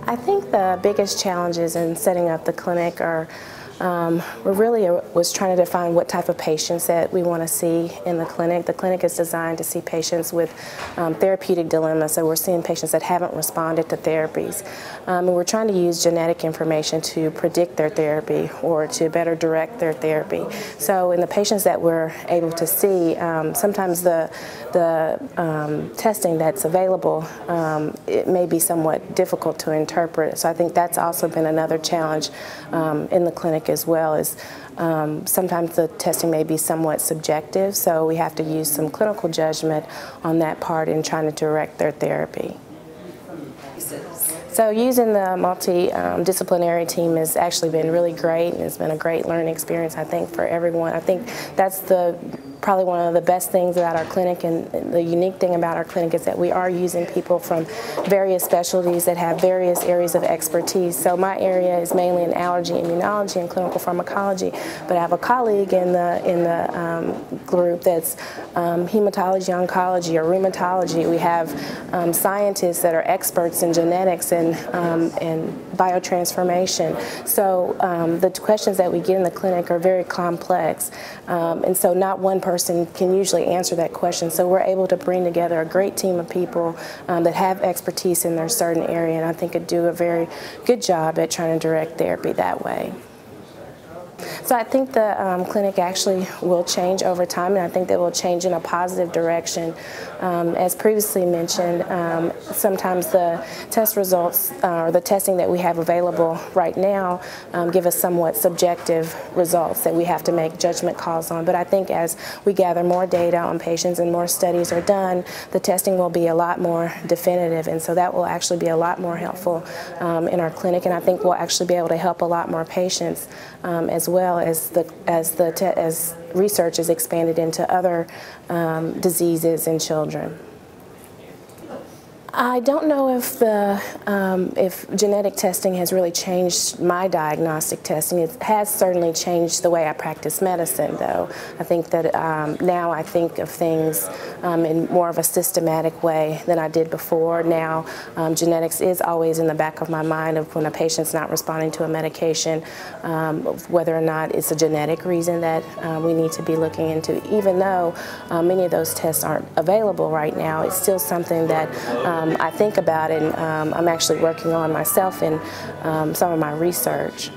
I think the biggest challenges in setting up the clinic are was trying to define what type of patients that we want to see in the clinic. The clinic is designed to see patients with therapeutic dilemmas, so we're seeing patients that haven't responded to therapies. And we're trying to use genetic information to predict their therapy or to better direct their therapy. So in the patients that we're able to see, sometimes the testing that's available, it may be somewhat difficult to interpret. So I think that's also been another challenge in the clinic as well, is sometimes the testing may be somewhat subjective, so we have to use some clinical judgment on that part in trying to direct their therapy. So using the multidisciplinary team has actually been really great, and it's been a great learning experience, I think, for everyone. I think that's probably one of the best things about our clinic, and the unique thing about our clinic is that we are using people from various specialties that have various areas of expertise. So my area is mainly in allergy, immunology, and clinical pharmacology, but I have a colleague in the group that's hematology, oncology, or rheumatology. We have scientists that are experts in genetics and biotransformation. So the questions that we get in the clinic are very complex, and so not one person can usually answer that question. So we're able to bring together a great team of people that have expertise in their certain area, and I think could do a very good job at trying to direct therapy that way. So I think the clinic actually will change over time, and I think that will change in a positive direction. As previously mentioned, sometimes the test results or the testing that we have available right now give us somewhat subjective results that we have to make judgment calls on. But I think as we gather more data on patients and more studies are done, the testing will be a lot more definitive, and so that will actually be a lot more helpful in our clinic, and I think we'll actually be able to help a lot more patients as well as research is expanded into other diseases in children. I don't know if genetic testing has really changed my diagnostic testing. It has certainly changed the way I practice medicine, though. I think that now I think of things in more of a systematic way than I did before. Now genetics is always in the back of my mind of when a patient's not responding to a medication, whether or not it's a genetic reason that we need to be looking into. Even though many of those tests aren't available right now, it's still something that I think about, and I'm actually working on myself in some of my research.